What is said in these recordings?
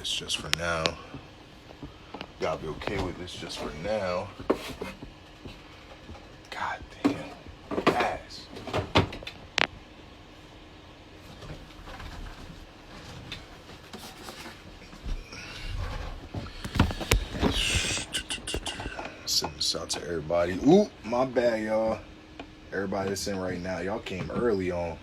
this just for now. Gotta be okay with this just for now. God damn. Ass. Send this out to everybody. Ooh, my bad, y'all. Everybody that's in right now, y'all came early on.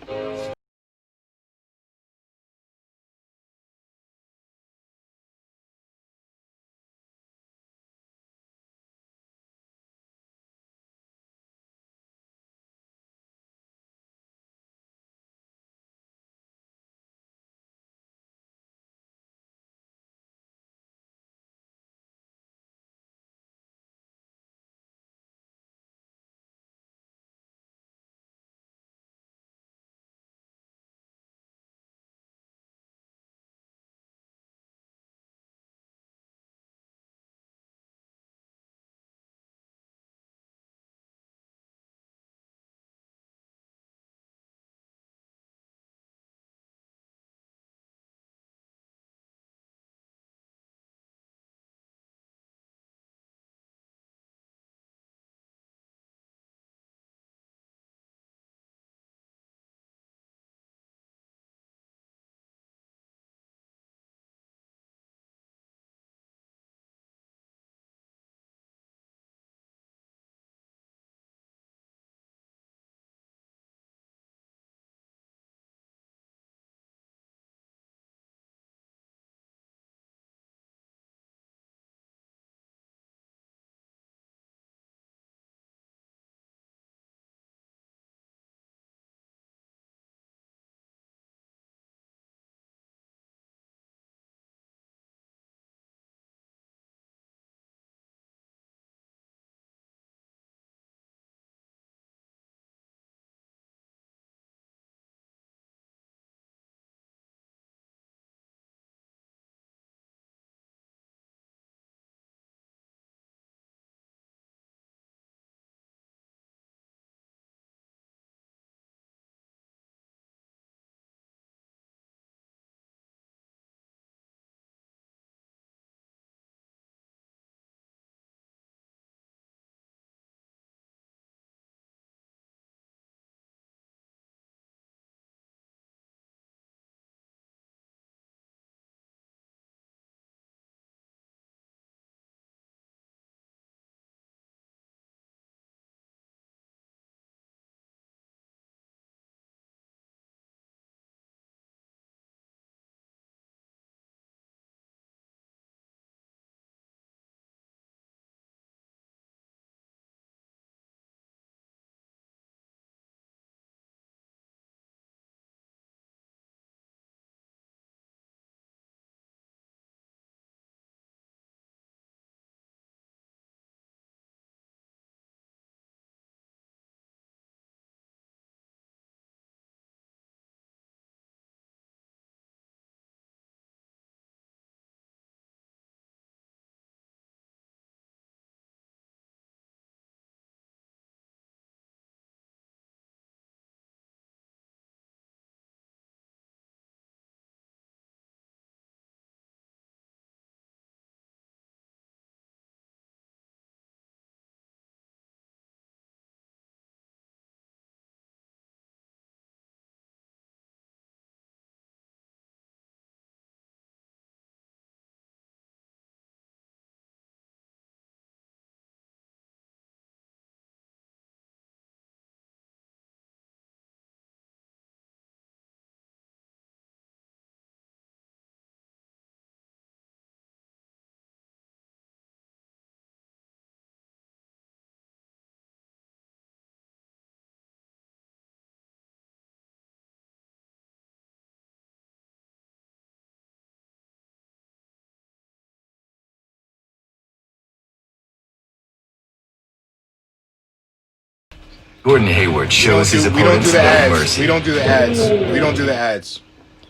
Gordon Hayward shows his opponents no mercy. We don't do the ads. We don't do the ads.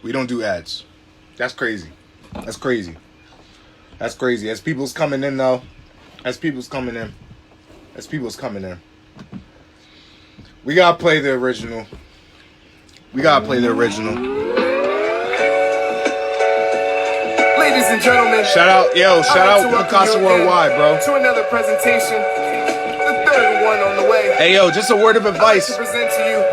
We don't do ads. That's crazy. That's crazy. That's crazy. As people's coming in, though. As people's coming in. We gotta play the original. Ladies and gentlemen, shout out Picasso Worldwide, bro. To another presentation, the third one on the way. Hey yo, just a word of advice. To present to you,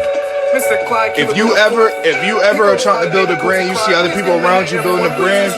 Mr. Clyde. If you ever are trying to build a brand, you see other people around you building a brand,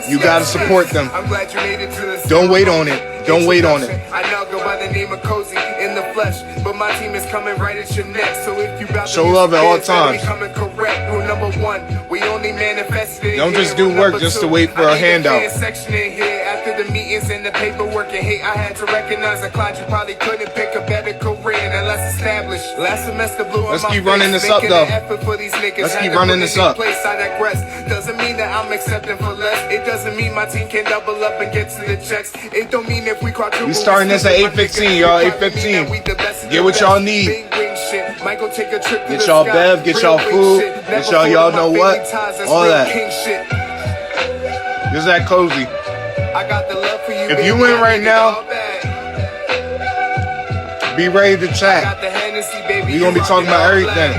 you gotta support them. I'm glad you made it to this. Don't wait on it. Don't wait on it. I now go by the name of Cozy in the flesh, but my team is coming right at your neck. So if you bout to show love at all times. Coming correct. Rule number one, we only manifest it. Don't just do work just to wait for a handout. Section in here after the meetings and the paperwork and hate. I had to recognize that Clyde, you probably couldn't pick a better career and less established. Last semester blew Let's keep running this up though. Let's keep running this up. I digress. Doesn't mean that I'm accepting for less. It doesn't mean my team can double up and get to the checks. It don't mean if we quadruple. We starting this at 8:15, y'all. 8:15. Get what y'all need. Get y'all bev, get y'all food, get y'all know what, all that. This is that Cozy. If you in right now, be ready to chat. We gonna be talking about everything.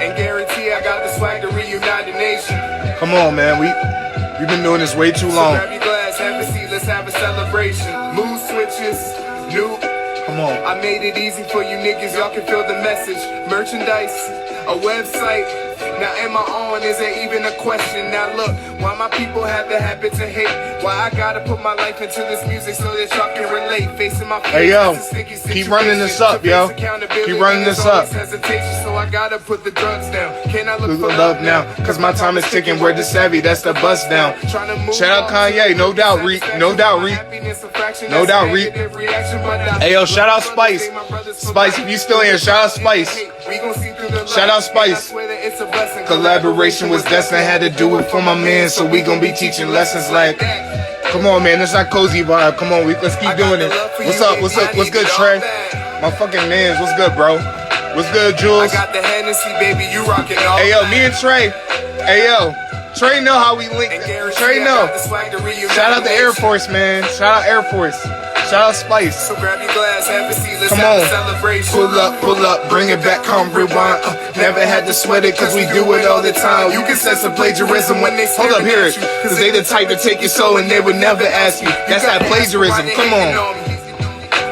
And guarantee I got the swag to reunite the nation. Come on, man. We've been doing this way too long. So grab your glass, have a seat, let's have a celebration. Mood switches, new. Come on. I made it easy for you niggas, y'all can feel the message. Merchandise, a website. Now am I on? Is there even a question? Now look, why my people have the habit to hate? Why I gotta put my life into this music so that y'all can relate? Facing my hey yo, keep running this up, yo. Keep running this up. So I gotta put the drugs down. Can I look for love now? Cause my time is ticking. We're the savvy, that's the bust down. Shout out Kanye, no doubt, Reek. No doubt, Reek. No doubt, Reek. Hey yo, shout out Spice. Spice, if you still here, shout out Spice. Shout out Spice. Collaboration was destined, had to do it for my man, so we gon' be teaching lessons like, come on man, it's not Cozy vibe, come on, let's keep doing it. What's good Trey? My fucking mans, what's good bro? What's good Jules? I got the Hennessy, baby, you rockin' all. Hey yo, me and Trey, hey yo, Trey know how we link, Trey know. Shout out the Air Force man, shout out Air Force. Shout out Spice. So grab your glass, have a seat, let's come have on. A celebration. Pull up, bring it back, come rewind. Never had to sweat it, cause we do it all the time. You can sense some plagiarism when they hold up, hear it. Cause they the type to take your soul and they would never ask you. That's that plagiarism, come on.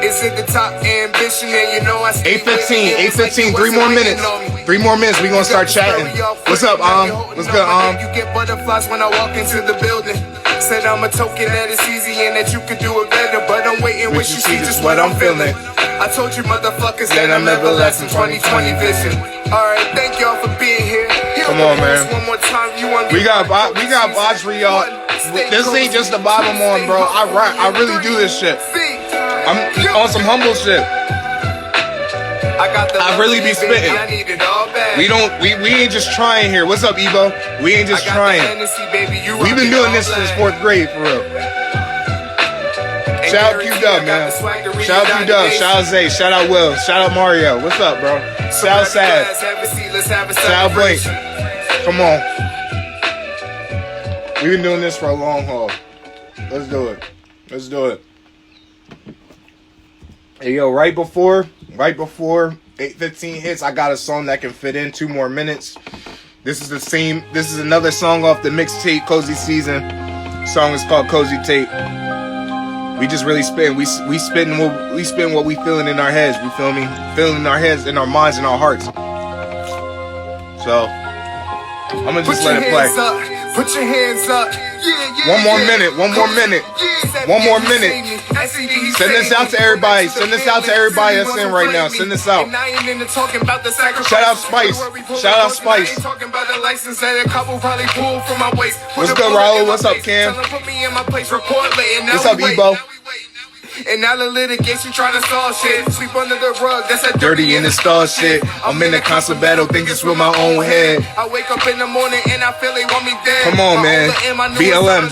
Is it the top ambition? And you know I 8:15, 3 more minutes. 3 more minutes, we gonna start chatting. What's up, What's good, You get butterflies when I walk into the building. Said I'm a token that it's easy and that you could do it better, but I'm waiting when you see just what I'm feeling. I told you motherfuckers that I'm everlasting 2020 vision. Alright, thank y'all for being here. Come on, man. One more time, we got vibes for y'all. This ain't just the vibe I'm on, bro. I really do this shit. I'm on some humble shit. I really be spitting. We ain't just trying here. What's up, Evo? We ain't just trying. We've been doing this since 4th grade, for real. Shout out QDub, man. Shout out QDub. Shout out Zay. Shout out Will. Shout out Mario. What's up, bro? Shout out Sad. Shout out Blake. Come on. We've been doing this for a long haul. Let's do it. Let's do it. Hey yo, right before 8:15 hits, I got a song that can fit in 2 more minutes. This is another song off the mixtape Cozy Season. The song is called Cozy Tape. We just really spitting. We spitting what we feeling in our heads. You feel me? Feeling in our heads, in our minds, in our hearts. So I'm gonna just let it play. Put your hands up. One more minute. Send this out to everybody. Send this out to everybody that's in right now. Send this out. Shout out Spice. Shout out Spice. What's good, Raul? What's up, Cam? What's up, Ebo? And now the litigation trying to stall shit. Sweep under the rug, that's that dirty in the stall shit. I'm in a constant battle, think it's with my own head. I wake up in the morning and I feel they want me dead. Come on, man. BLM.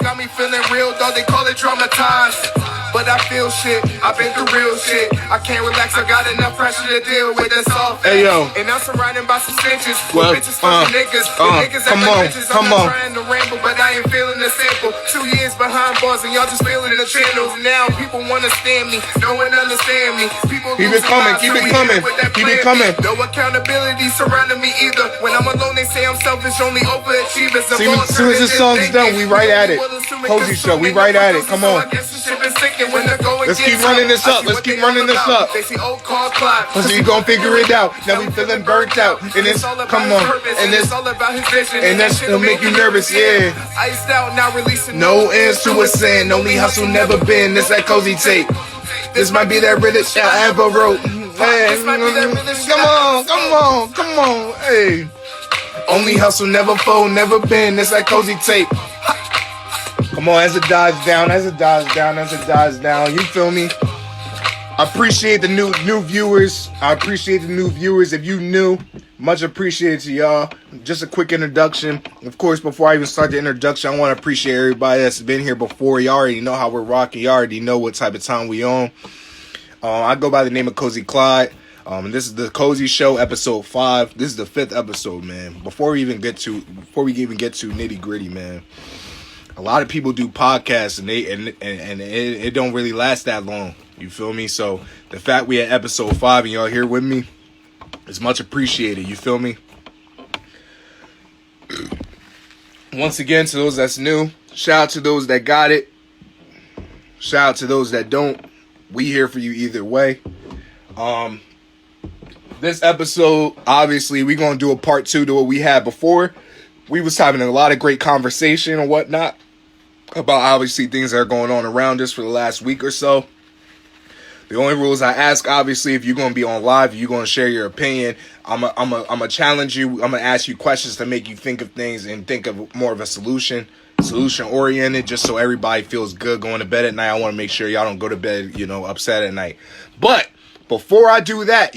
Got me feeling real, though they call it dramatized. but I feel shit. I've been through real shit. I can't relax, I got enough pressure to deal with. That's all. Hey, yo. And I'm surrounded by some snitches. Well, Bitches fucking niggas. Niggas come act on, like bitches. come I'm not on. trying to ramble, but I ain't feeling the sample. 2 years behind bars and y'all just feeling the channels. Now people wanna stand me, no one understand me. People Keep it coming, keep it coming, keep it coming. No accountability surrounding me either. When I'm alone, they say I'm selfish, only overachievers. See, as soon as this song's done, we right at it. Cozy Show, we right at it. Come on. Let's keep running this up. Let's keep running this up. Cause you gon' figure it out. Now we feeling burnt out. And it's, come on. And it's, and that'll make you nervous, yeah. No ends to a sin. Only hustle, never been. This that cozy tape. This might be that realest shit I ever wrote. Hey, come on, come on, come on. Hey. Only hustle, never fold, never been. This that cozy tape. Come on, as it dies down, as it dies down, as it dies down. You feel me? I appreciate the new viewers. I appreciate the new viewers. If you new, much appreciated to y'all. Just a quick introduction. Of course, before I even start the introduction, I want to appreciate everybody that's been here before. Y'all already know how we're rocking. Y'all already know what type of time we on. I go by the name of CozyClyde. This is the Cozy Show, episode 5. This is the 5th episode, man. Before we even get to nitty gritty, man. A lot of people do podcasts and it don't really last that long. You feel me? So the fact we at episode 5 and y'all here with me is much appreciated. You feel me? Once again, to those that's new, shout out to those that got it. Shout out to those that don't. We here for you either way. This episode, obviously, we're going to do a part 2 to what we had before. We was having a lot of great conversation and whatnot about obviously things that are going on around us for the last week or so. The only rules I ask, obviously, if you're going to be on live, you're going to share your opinion. I'm a challenge you. I'm going to ask you questions to make you think of things and think of more of a solution oriented, just so everybody feels good going to bed at night. I want to make sure y'all don't go to bed, upset at night. But before I do that,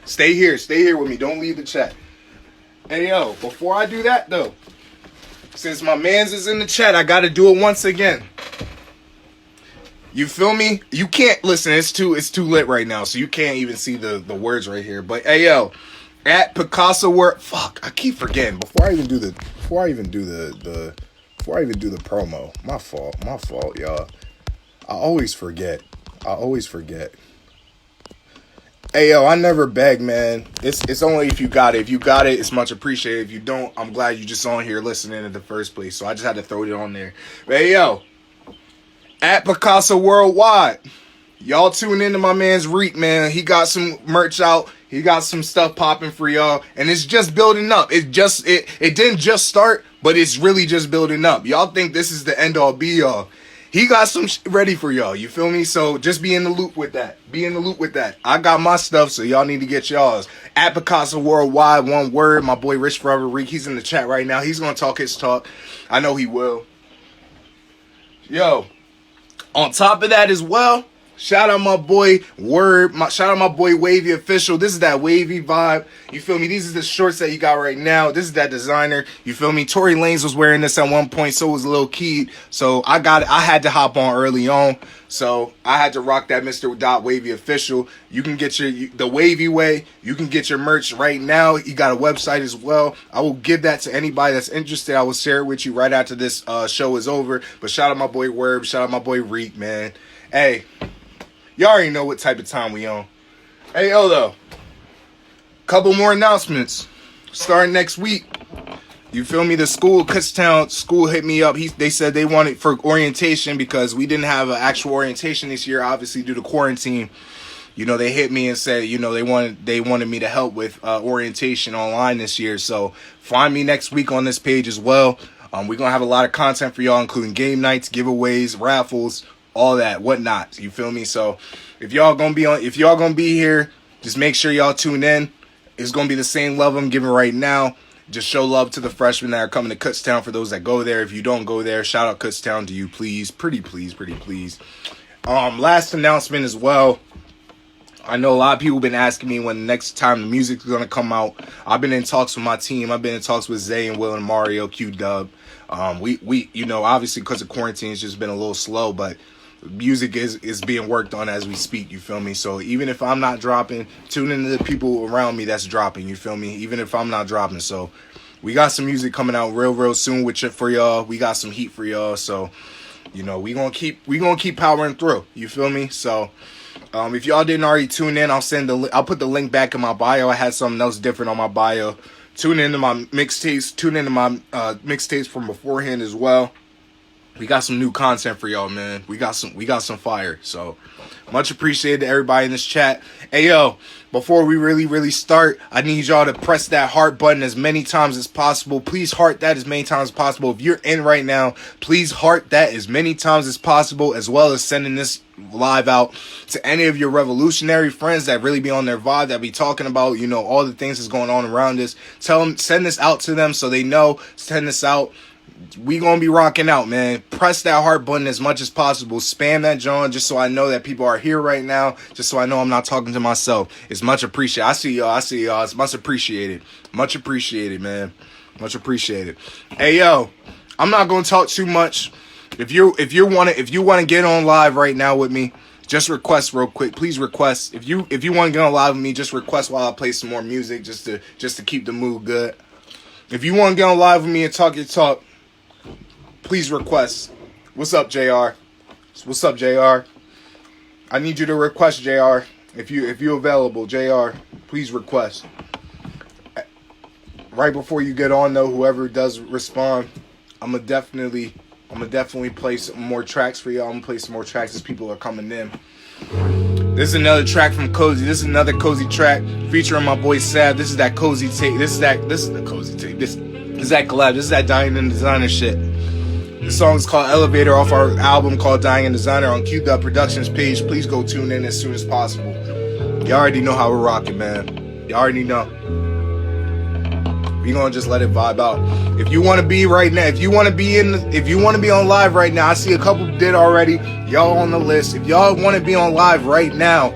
stay here with me. Don't leave the chat. Hey, yo, before I do that, though, since my mans is in the chat, I got to do it once again. You feel me? You can't listen. It's too lit right now, so you can't even see the words right here. But hey, yo, at Picasso World. Fuck, I keep forgetting. Before I even do the promo. My fault, y'all. I always forget. Hey, yo, I never beg, man. It's only if you got it. If you got it, it's much appreciated. If you don't, I'm glad you just on here listening in the first place. So I just had to throw it on there. But hey, yo, at Picasso Worldwide, y'all tune into my man's Reek, man. He got some merch out. He got some stuff popping for y'all, and it's just building up. It didn't just start, but it's really just building up. Y'all think this is the end all be all. He got some ready for y'all. You feel me? So just be in the loop with that. I got my stuff, so y'all need to get y'all's. At Picasso Worldwide, one word. My boy Rich Forever Reek, he's in the chat right now. He's gonna talk his talk. I know he will. Yo, on top of that as well, shout out my boy Word. Shout out my boy Wavy Official. This is that wavy vibe. You feel me? These are the shorts that you got right now. This is that designer. You feel me? Tory Lanez was wearing this at one point. So was Lil Keed. So I had to hop on early on. So I had to rock that Mr. Wavy Official. You can get the wavy way. You can get your merch right now. You got a website as well. I will give that to anybody that's interested. I will share it with you right after this show is over. But shout out my boy Word. Shout out my boy Reek, man. Hey, y'all already know what type of time we on. Hey, yo, though. Couple more announcements. Starting next week. You feel me? The school, Kutztown school hit me up. They said they wanted for orientation because we didn't have an actual orientation this year, obviously due to quarantine. They hit me and said, they wanted me to help with orientation online this year. So find me next week on this page as well. We're gonna have a lot of content for y'all, including game nights, giveaways, raffles, all that, whatnot. You feel me? So if y'all gonna be here, just make sure y'all tune in. It's gonna be the same love I'm giving right now. Just show love to the freshmen that are coming to Kutztown. For those that go there, if you don't go there, shout out Kutztown to you, please. Pretty please. Last announcement as well. I know a lot of people been asking me when the next time the music's gonna come out. I've been in talks with my team. I've been in talks with Zay and Will and Mario, QDub. We you know, obviously because of quarantine, it's just been a little slow, but music is being worked on as we speak, you feel me? So even if I'm not dropping, tune into the people around me that's dropping, you feel me? Even if I'm not dropping. So we got some music coming out real soon for y'all. We got some heat for y'all. So, you know, we gonna keep powering through, you feel me? So if y'all didn't already tune in, I'll put the link back in my bio. I had something else different on my bio. Tune into my mixtapes. Tune into my mixtapes from beforehand as well. We got some new content for y'all, man. We got some fire. So much appreciated to everybody in this chat. Hey yo, before we really start, I need y'all to press that heart button as many times as possible. Please heart that as many times as possible. If you're in right now, please heart that as many times as possible, as well as sending this live out to any of your revolutionary friends that really be on their vibe, that be talking about, you know, all the things that's going on around us. Tell them, send this out to them so they know. Send this out. We gonna be rocking out, man. Press that heart button as much as possible. Spam that John just so I know that people are here right now. Just so I know I'm not talking to myself. It's much appreciated. I see y'all. It's much appreciated. Much appreciated, man. Much appreciated. Hey yo, I'm not gonna talk too much. If you wanna get on live right now with me, just request real quick. Please request. If you want to get on live with me, just request while I play some more music just to keep the mood good. If you want to get on live with me and talk your talk, please request. What's up, JR? What's up, JR? I need you to request, JR. If you available, JR, please request. Right before you get on though, whoever does respond, I'm gonna definitely play some more tracks for y'all. I'm gonna play some more tracks as people are coming in. This is another track from Cozy. This is another Cozy track featuring my boy Sav. This is that Cozy tape. This is the Cozy tape. This is that collab. This is that Dying and Designer shit. The song is called Elevator off our album called Dying and Designer on QDub Productions page. Please go tune in as soon as possible. You already know how we're rocking, man. You already know. We gonna just let it vibe out. If you want to be right now, if you want to be on live right now, I see a couple did already. Y'all on the list. If y'all want to be on live right now,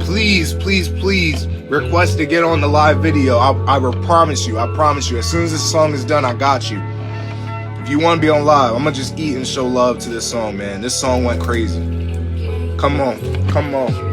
please request to get on the live video. I will promise you. As soon as this song is done, I got you. If you want to be on live, I'm gonna just eat and show love to this song, man. This song went crazy. Come on.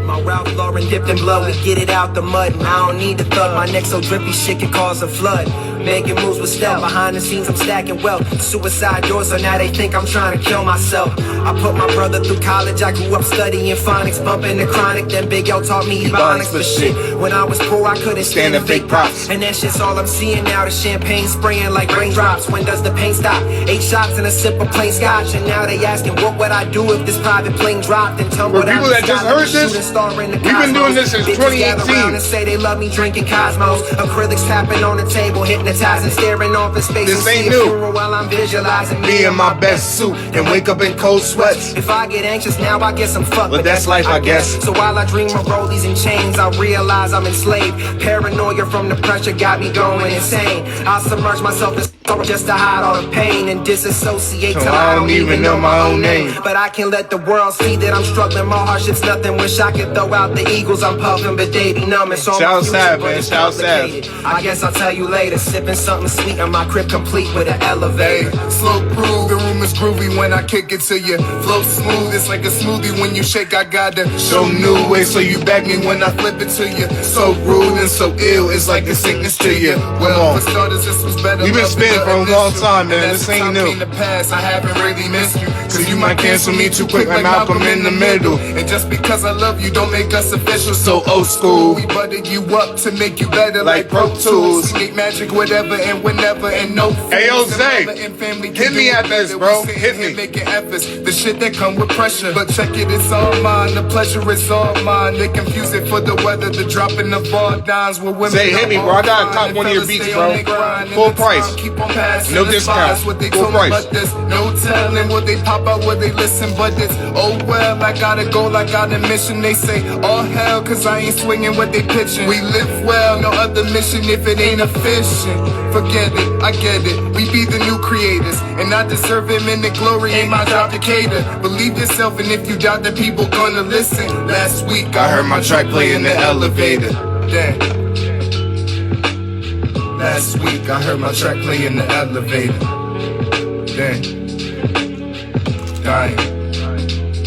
My Ralph Lauren dipped in blood, we get it out the mud. And I don't need to thug, my neck so drippy shit can cause a flood. Making moves with stealth, behind the scenes I'm stacking wealth. Suicide doors, so now they think I'm trying to kill myself. I put my brother through college, I grew up studying phonics, bumping the chronic. Then Big L taught me ebonics, but shit, when I was poor I couldn't stand the fake props. And that shit's all I'm seeing now, the champagne spraying like raindrops. When does the pain stop? 8 shots and a sip of plain scotch. And now they asking what would I do if this private plane dropped and tumbled out. For people that just heard this, we've been doing this since 2018. And say they love me drinking Cosmos. Acrylics tapping on the table, hypnotizing, staring off in space. This ain't new. While I'm visualizing me in my best suit and wake up in cold sweats. If I get anxious now, I guess I'm fucked. But that's life, I guess. So while I dream of rollies and chains, I realize I'm enslaved. Paranoia from the pressure got me going insane. I submerge myself in sorrow just to hide all the pain and disassociate till I don't even know my own name. But I can let the world see that I'm struggling. My hardship's nothing. Wish I could throw out the eagles I'm puffing, but they be numbing. So shout sad, man. Shout sad. I guess I'll tell you later. Sipping something sweet in my crib, complete with an elevator. Hey, slow groove, the room is groovy when I kick it to you. Flow smooth, it's like a smoothie when you shake. I gotta show new ways, so you back me when I flip it to you. So rude and so ill, it's like a sickness to you. Well, for starters, this was better. We've been spinning for a long time, man. This ain't new. In the past, I haven't really missed you, cause you might cancel me too quick like Malcolm in the middle. And just because I love you don't make us official. So old school, we buttered you up to make you better like Pro Tools. Make magic whatever and whenever and no. Hey yo, Zay, hit me at this, bro. Hit me. Making efforts, the shit that come with pressure. But check it, it's all mine. The pleasure is all mine. They confuse it for the weather, the dropping of all dimes. With women, Zay, hit me, bro. I gotta cop one of your beats, bro. Full price. No discount. Full price. No telling what they pop out, what they listen, but it's oh well. I gotta go, I got a mission. They say, all hell, cause I ain't swinging what they pitching. We live well, no other mission if it ain't efficient. Forget it, I get it, we be the new creators. And I deserve him in the glory, ain't my job to cater. Believe yourself, and if you doubt that people gonna listen. Last week I heard my track play in the elevator. Damn. Last week I heard my track play in the elevator. Damn. Dying.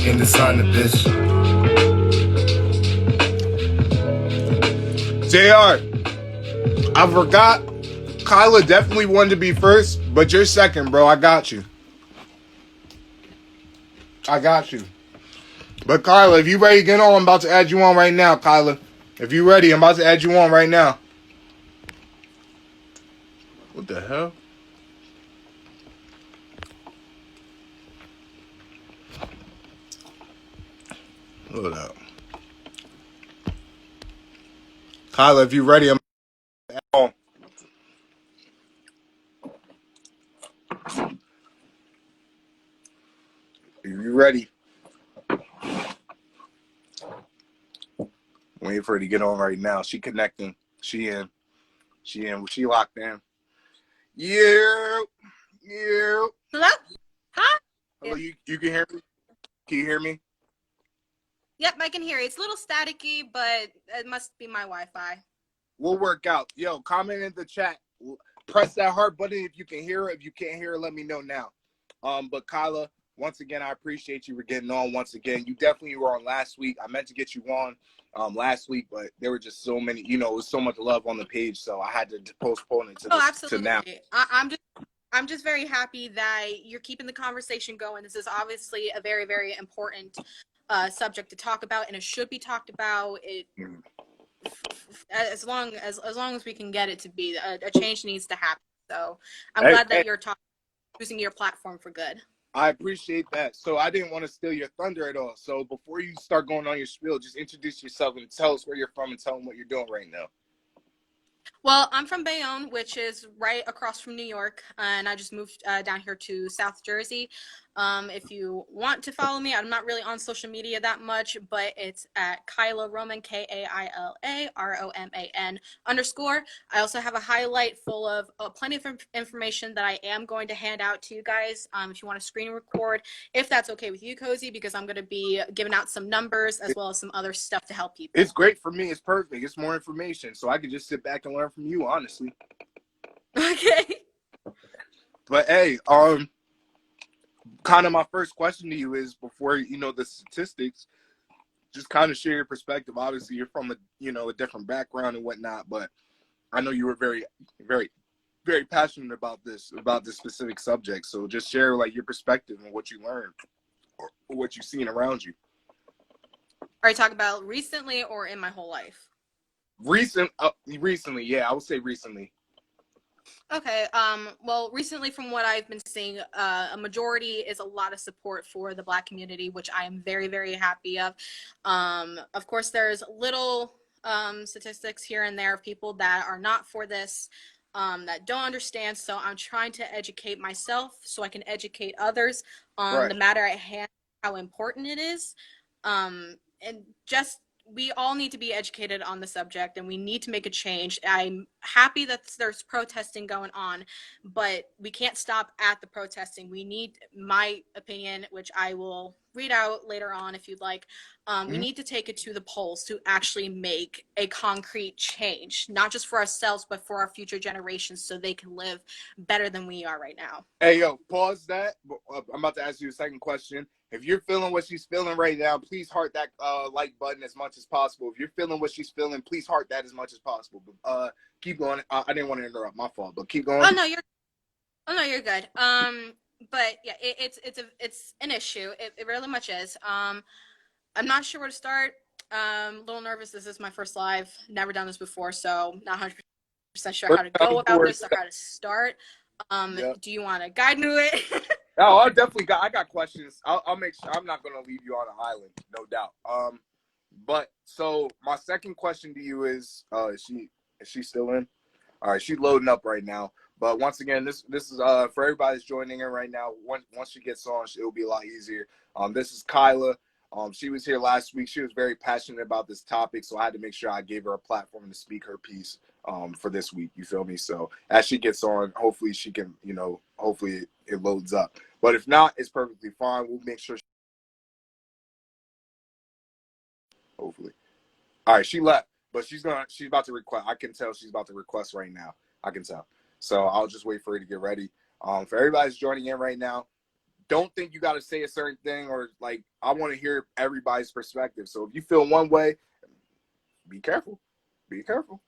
In the sign of this. JR, I forgot. Kyla definitely wanted to be first, but you're second, bro. I got you. I got you. But Kyla, if you ready to get on, I'm about to add you on right now, Kyla. If you ready, I'm about to add you on right now. What the hell? Hold up. Kyla, if you ready, I'm on. If you ready. Waiting for her to get on right now. She connecting. She in. She locked in. Yeah. Hello? Hi? Hello, you can hear me? Can you hear me? Yep, I can hear you. It's a little staticky, but it must be my Wi-Fi. We'll work out. Yo, comment in the chat. Press that heart button if you can hear it. If you can't hear it, let me know now. But Kyla, once again, I appreciate you for getting on once again. You definitely were on last week. I meant to get you on last week, but there were just so many, it was so much love on the page, so I had to postpone it to now. I'm just very happy that you're keeping the conversation going. This is obviously a very, very important subject to talk about, and it should be talked about. As long as we can get it to be, a change needs to happen. So I'm glad that you're using your platform for good. I appreciate that. So I didn't want to steal your thunder at all. So before you start going on your spiel, just introduce yourself and tell us where you're from and tell them what you're doing right now. Well, I'm from Bayonne, which is right across from New York, and I just moved down here to South Jersey. If you want to follow me, I'm not really on social media that much, but it's at Kyla Roman, KailaRoman_. I also have a highlight full of plenty of information that I am going to hand out to you guys if you want to screen record, if that's okay with you, Cozy, because I'm going to be giving out some numbers as well as some other stuff to help people. It's great for me. It's perfect. It's more information, so I can just sit back and learn from you, honestly. Okay. But hey, kind of my first question to you is, before the statistics, just kind of share your perspective. Obviously you're from a different background and whatnot, but I know you were very, very, very passionate about this specific subject. So just share like your perspective and what you learned or what you've seen around you. Are you talking about recently or in my whole life? Recently, yeah, I would say recently. Okay. Well, recently, from what I've been seeing, a majority is a lot of support for the Black community, which I am very, very happy of. Of course, there's little statistics here and there of people that are not for this, that don't understand. So I'm trying to educate myself so I can educate others on the matter at hand, how important it is, and just. We all need to be educated on the subject, and we need to make a change. I'm happy that there's protesting going on, but we can't stop at the protesting. We need, my opinion, which I will read out later on if you'd like, we need to take it to the polls to actually make a concrete change, not just for ourselves, but for our future generations, so they can live better than we are right now. Hey, yo, pause that. I'm about to ask you a second question. If you're feeling what she's feeling right now, please heart that like button as much as possible. If you're feeling what she's feeling, please heart that as much as possible. But keep going. I didn't want to interrupt. My fault. But keep going. Oh no, you're good. But yeah, it's an issue. It really much is. I'm not sure where to start. A little nervous. This is my first live. Never done this before, so not 100% sure how to go about this or how to start. Do you want to guide me to it? No, I got questions. I'll make sure. I'm not gonna leave you on an island, no doubt. But so my second question to you is she still in? All right, she's loading up right now. But once again, this is for everybody that's joining in right now. Once she gets on, it'll be a lot easier. This is Kyla. She was here last week. She was very passionate about this topic, so I had to make sure I gave her a platform to speak her piece for this week. You feel me? So as she gets on, hopefully she can, hopefully it loads up. But if not, it's perfectly fine. We'll make sure. Hopefully. All right, she left, but she's about to request. I can tell she's about to request right now. I can tell. So I'll just wait for her to get ready. For everybody who's joining in right now, don't think you got to say a certain thing, or like, I want to hear everybody's perspective. So if you feel one way, be careful. Be careful.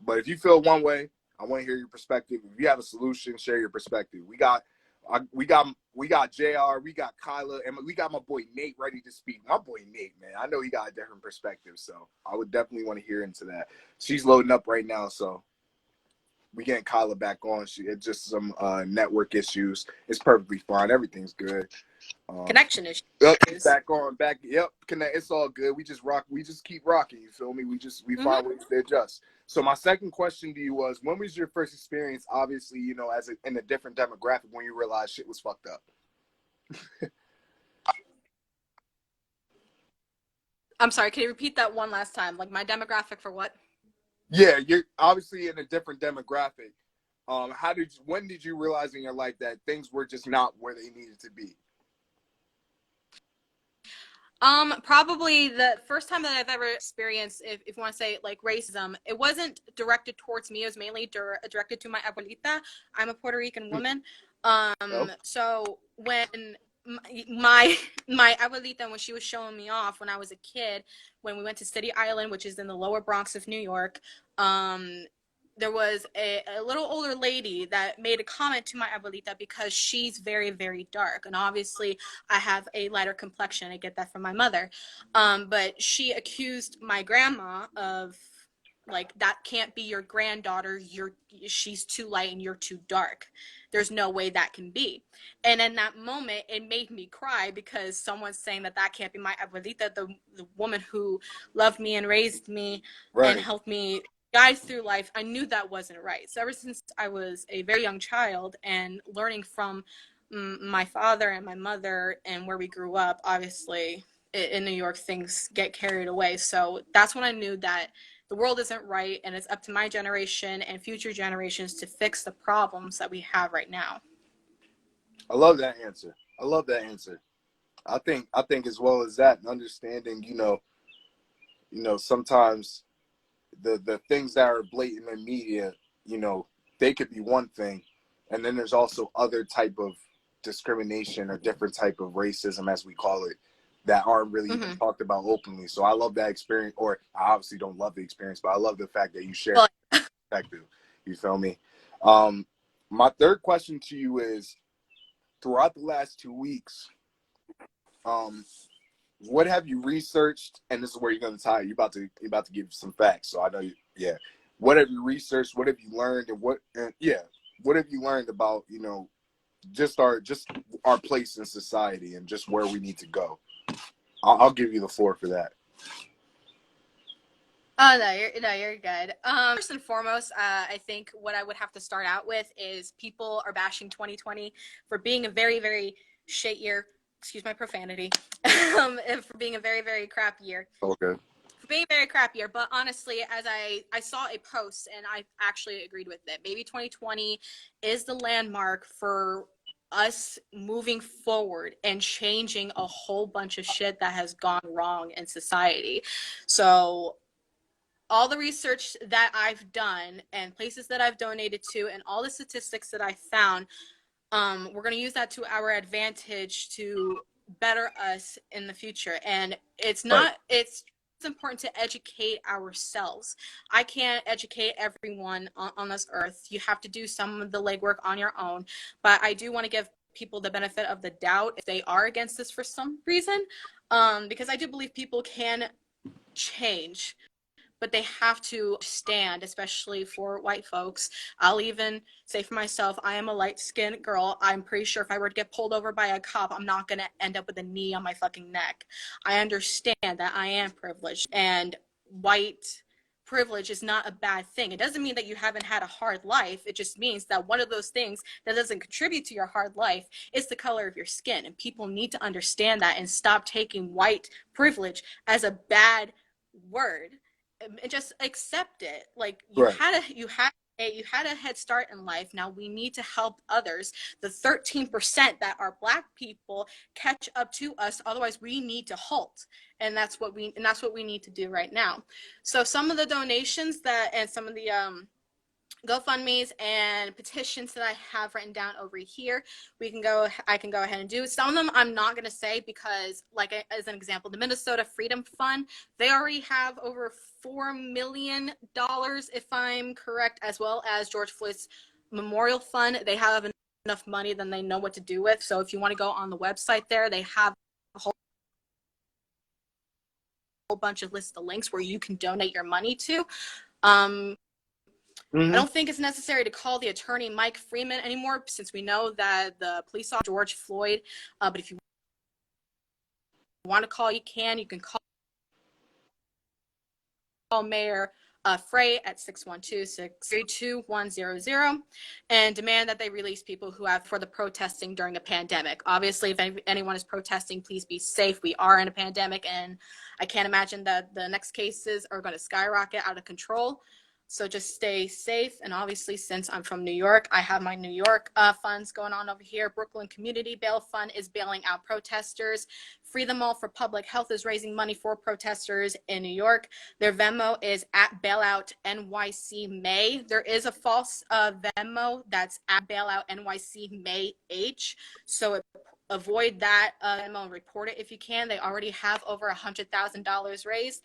But if you feel one way, I want to hear your perspective. If you have a solution, share your perspective. We got JR, we got Kyla, and we got my boy Nate ready to speak. My boy Nate, man, I know he got a different perspective, so I would definitely want to hear into that. She's loading up right now, so we getting Kyla back on. It's just some network issues. It's perfectly fine. Everything's good. Connection issues. Back on, back. Yep, connect. It's all good. We just rock. We just keep rocking. You feel me? We find ways to adjust. So my second question to you was, when was your first experience? Obviously, as in a different demographic, when you realized shit was fucked up. I'm sorry. Can you repeat that one last time? Like, my demographic for what? Yeah, you're obviously in a different demographic. When did you realize in your life that things were just not where they needed to be? Probably the first time that I've ever experienced, if you want to say like racism, it wasn't directed towards me. It was mainly directed to my abuelita. I'm a Puerto Rican woman. So when my abuelita, when she was showing me off when I was a kid, when we went to City Island, which is in the lower Bronx of New York, there was a little older lady that made a comment to my abuelita because she's very, very dark. And obviously I have a lighter complexion. I get that from my mother. But she accused my grandma of, like, that can't be your granddaughter. She's too light and you're too dark. There's no way that can be. And in that moment, it made me cry because someone's saying that can't be my abuelita, the woman who loved me and raised me and helped me guide through life. I knew that wasn't right. So ever since I was a very young child and learning from my father and my mother and where we grew up, obviously in New York, things get carried away. So that's when I knew that the world isn't right, and it's up to my generation and future generations to fix the problems that we have right now. I love that answer. I think as well as that, understanding, sometimes the things that are blatant in media, they could be one thing, and then there's also other type of discrimination or different type of racism, as we call it, that aren't really even talked about openly. So I love that experience, or I obviously don't love the experience, but I love the fact that you share perspective. You feel me? My third question to you is, throughout the last 2 weeks, what have you researched? And this is where you're going to tie. You're about to give some facts. So I know what have you researched? What have you learned? And what have you learned about, just our place in society and just where we need to go? I'll give you the floor for that. Oh, you're good. First and foremost, I think what I would have to start out with is people are bashing 2020 for being a very, very shit year. Excuse my profanity. For being a very, very crap year. Okay. For being a very crap year. But honestly, as I saw a post and I actually agreed with it. Maybe 2020 is the landmark for us moving forward and changing a whole bunch of shit that has gone wrong in society. So all the research that I've done and places that I've donated to and all the statistics that I found, we're going to use that to our advantage to better us in the future. And it's important to educate ourselves. I can't educate everyone on this earth. You have to do some of the legwork on your own. But I do want to give people the benefit of the doubt if they are against this for some reason, because I do believe people can change, but they have to stand, especially for white folks. I'll even say for myself, I am a light-skinned girl. I'm pretty sure if I were to get pulled over by a cop, I'm not going to end up with a knee on my fucking neck. I understand that I am privileged, and white privilege is not a bad thing. It doesn't mean that you haven't had a hard life. It just means that one of those things that doesn't contribute to your hard life is the color of your skin. And people need to understand that and stop taking white privilege as a bad word, and just accept it. Like you had a head start in life. Now we need to help others. The 13% that are Black people catch up to us. Otherwise, we need to halt. And that's what we need to do right now. So some of the donations and some of the GoFundMe's and petitions that I have written down over here, I can go ahead and do. Some of them I'm not going to say because, like, as an example, the Minnesota Freedom Fund, they already have over $4 million, if I'm correct, as well as George Floyd's Memorial Fund. They have enough money, then they know what to do with. So if you want to go on the website there, they have a whole bunch of lists of links where you can donate your money to. I don't think it's necessary to call the attorney Mike Freeman anymore, since we know that the police officer George Floyd. But if you want to call, you can. You can call Mayor Frey at 612-632-100 and demand that they release people who have for the protesting during a pandemic. Obviously, if anyone is protesting, please be safe. We are in a pandemic, and I can't imagine that the next cases are going to skyrocket out of control. So just stay safe. And obviously, since I'm from New York, I have my New York funds going on over here. Brooklyn Community Bail Fund is bailing out protesters. Free Them All for Public Health is raising money for protesters in New York. Their Venmo is at Bailout NYC May. There is a false Venmo that's at Bailout NYC May H. So avoid that Venmo and report it if you can. They already have over $100,000 raised.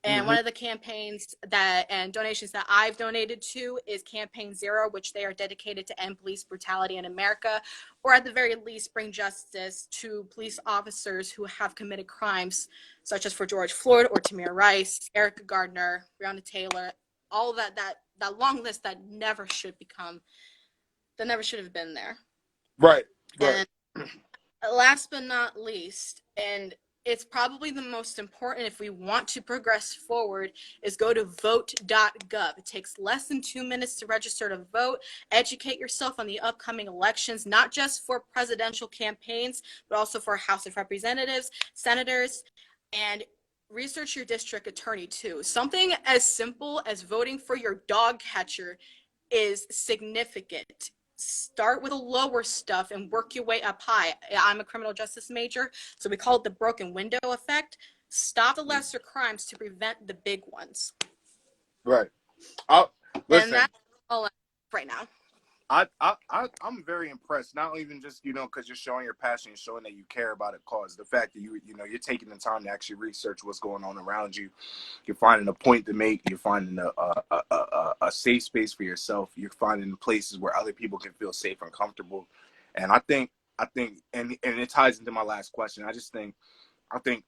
And one of the campaigns and donations that I've donated to is Campaign Zero, which they are dedicated to end police brutality in America, or at the very least bring justice to police officers who have committed crimes, such as for George Floyd or Tamir Rice, Erica Gardner, Breonna Taylor, all that long list that never should have been there. Right. And last but not least, and it's probably the most important if we want to progress forward, is go to vote.gov. It takes less than 2 minutes to register to vote. Educate yourself on the upcoming elections, not just for presidential campaigns, but also for House of Representatives, senators, and research your district attorney too. Something as simple as voting for your dog catcher is significant. Start with the lower stuff and work your way up high. I'm a criminal justice major, so we call it the broken window effect. Stop the lesser crimes to prevent the big ones. Right. Listen, and that's all right now. I'm very impressed. Not even just because you're showing your passion, you're showing that you care about a cause. The fact that you're taking the time to actually research what's going on around you. You're finding a point to make. You're finding a safe space for yourself. You're finding places where other people can feel safe and comfortable. And I think, and it ties into my last question. I think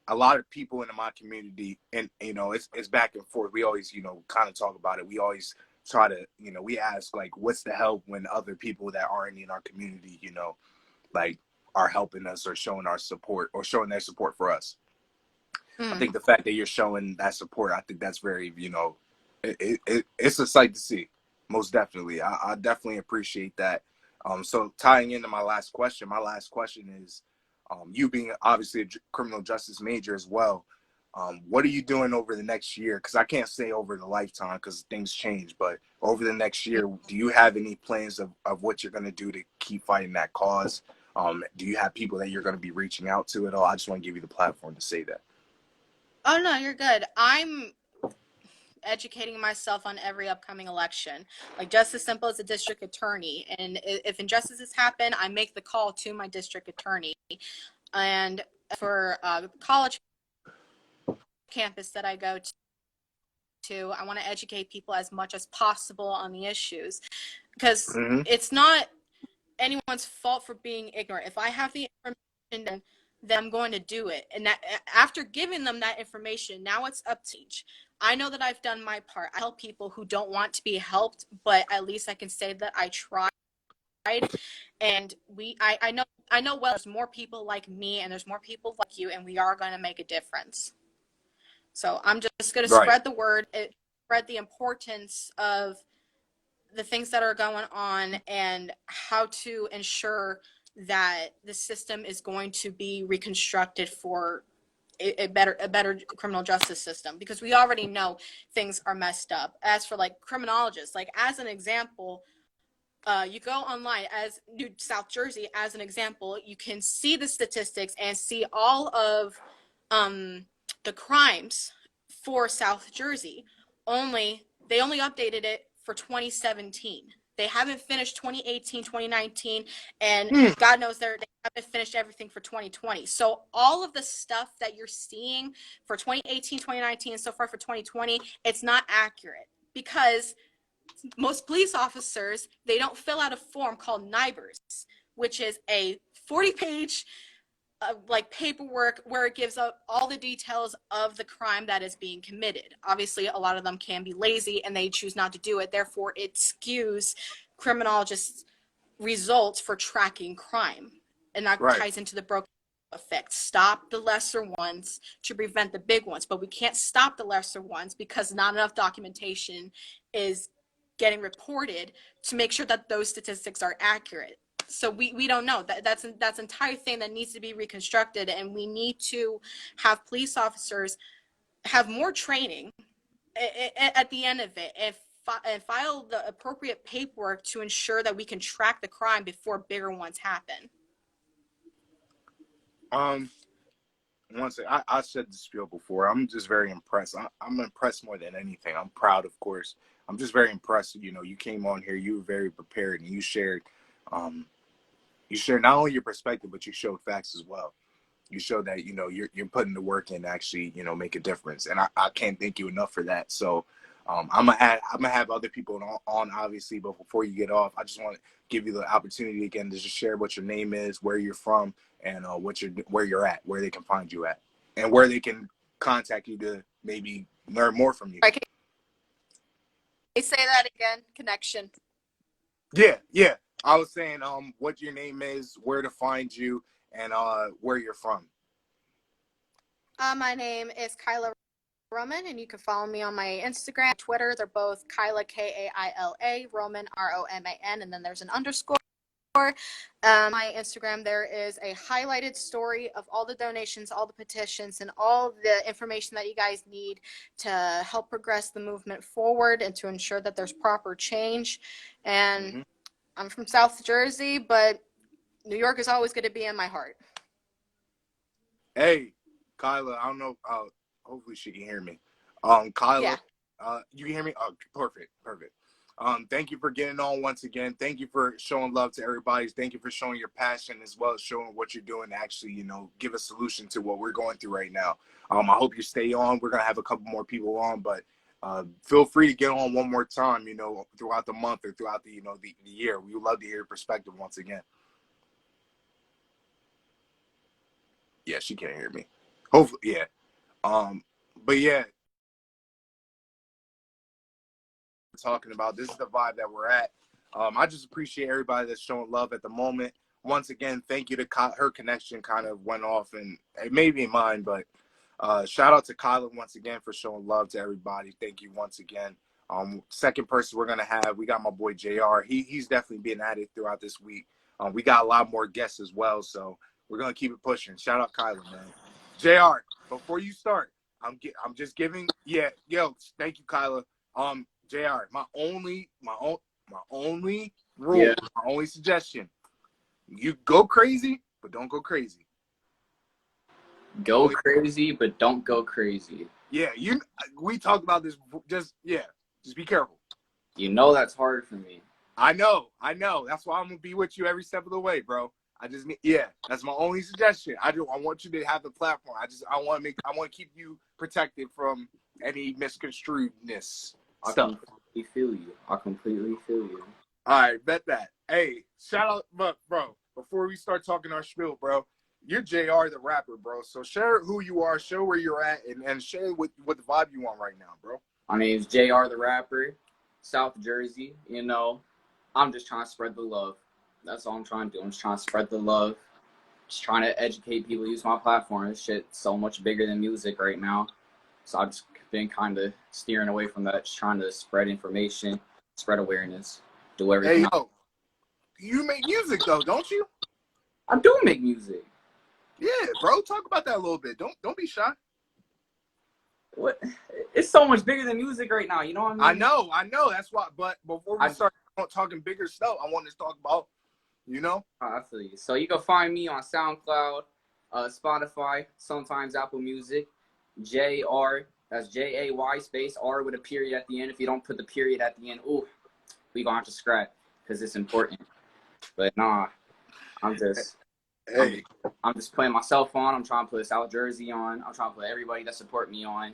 a lot of people in my community, and it's back and forth. We always kind of talk about it. We always try to we ask, like, what's the help when other people that aren't in our community like are helping us or showing our support or showing their support for us. I think the fact that you're showing that support, I think that's very it's a sight to see, most definitely. I definitely appreciate that. So tying into my last question is, you being obviously a criminal justice major as well, what are you doing over the next year? Because I can't say over the lifetime because things change, but over the next year, do you have any plans of what you're going to do to keep fighting that cause? Do you have people that you're going to be reaching out to at all? I just want to give you the platform to say that. Oh, no, you're good. I'm educating myself on every upcoming election, like just as simple as a district attorney. And if injustices happen, I make the call to my district attorney. And for college campus that I go to, I want to educate people as much as possible on the issues, because it's not anyone's fault for being ignorant. If I have the information, then I'm going to do it. And that after giving them that information, now it's up to each. I know that I've done my part. I help people who don't want to be helped, but at least I can say that I tried. And I know well, there's more people like me and there's more people like you, and we are going to make a difference. So I'm just going to Right. spread the word, spread the importance of the things that are going on and how to ensure that the system is going to be reconstructed for a better criminal justice system, because we already know things are messed up. As for like criminologists, like as an example, you go online as New South Jersey as an example, you can see the statistics and see all of the crimes for South Jersey. They only updated it for 2017. They haven't finished 2018, 2019, and God knows they haven't finished everything for 2020. So all of the stuff that you're seeing for 2018, 2019, and so far for 2020, it's not accurate, because most police officers, they don't fill out a form called NIBRS, which is a 40-page like paperwork where it gives up all the details of the crime that is being committed. Obviously, a lot of them can be lazy and they choose not to do it. Therefore, it skews criminologists' results for tracking crime. And that ties into the broken effect. Stop the lesser ones to prevent the big ones. But we can't stop the lesser ones because not enough documentation is getting reported to make sure that those statistics are accurate. So we don't know. That's an entire thing that needs to be reconstructed, and we need to have police officers have more training at the end of it, and file the appropriate paperwork to ensure that we can track the crime before bigger ones happen. Once I said the spiel before, I'm just very impressed. I'm impressed more than anything. I'm proud, of course. I'm just very impressed. You know, you came on here, you were very prepared, and you shared not only your perspective, but you showed facts as well. You showed that, you know, you're putting the work in to actually, you know, make a difference. And I can't thank you enough for that. So I'm gonna have other people on obviously, but before you get off, I just want to give you the opportunity again to just share what your name is, where you're from, and where you're at, where they can find you at, and where they can contact you to maybe learn more from you. Right. Can you say that again? Connection. Yeah. I was saying what your name is, where to find you, and where you're from. My name is Kyla Roman, and you can follow me on my Instagram, Twitter. They're both Kyla, Kaila, Roman, Roman, and then there's an underscore. My Instagram, there is a highlighted story of all the donations, all the petitions, and all the information that you guys need to help progress the movement forward and to ensure that there's proper change. And I'm from South Jersey, but New York is always going to be in my heart. Hey, Kyla, I don't know. Hopefully she can hear me. Kyla, you can hear me? Oh, perfect. Thank you for getting on once again. Thank you for showing love to everybody. Thank you for showing your passion as well as showing what you're doing to actually, you know, give a solution to what we're going through right now. I hope you stay on. We're going to have a couple more people on, but feel free to get on one more time, you know, throughout the month or throughout the, you know, the year. We would love to hear your perspective once again. Yeah, she can't hear me. Hopefully, yeah. But yeah, talking about this is the vibe that we're at. I just appreciate everybody that's showing love at the moment. Once again, thank you to her connection kind of went off, and it may be mine, but shout out to Kyla once again for showing love to everybody. Thank you once again. Second person we're gonna have, we got my boy JR. He's definitely being at it throughout this week. We got a lot more guests as well, so we're gonna keep it pushing. Shout out Kyla, man. JR, before you start, I'm just giving, thank you, Kyla. JR, my only rule, my only suggestion, you go crazy, but don't go crazy. Go crazy, but don't go crazy. Yeah, we talked about this. Just be careful. You know that's hard for me. I know. That's why I'm gonna be with you every step of the way, bro. That's my only suggestion. I want you to have the platform. I want to keep you protected from any misconstruedness. I completely feel you. All right, bet that. Hey, shout out, but bro, before we start talking our spiel, bro, you're JR the rapper, bro. So share who you are, show where you're at, and share what the vibe you want right now, bro. My name's JR the rapper, South Jersey. You know, I'm just trying to spread the love. That's all I'm trying to do. I'm just trying to spread the love. Just trying to educate people, use my platform. This shit's so much bigger than music right now. So I've just been kind of steering away from that, just trying to spread information, spread awareness, do everything. Hey, yo, you make music though, don't you? I do make music. Yeah, bro. Talk about that a little bit. Don't be shy. What? It's so much bigger than music right now. You know what I mean? I know. That's why. But before we start talking bigger stuff, I want to talk about, you know. I feel you. So you can find me on SoundCloud, Spotify, sometimes Apple Music, JR. That's JAY space R with a period at the end. If you don't put the period at the end, ooh, we gonna have to scrap because it's important. But nah, I'm just putting myself on. I'm trying to put South Jersey on. I'm trying to put everybody that support me on.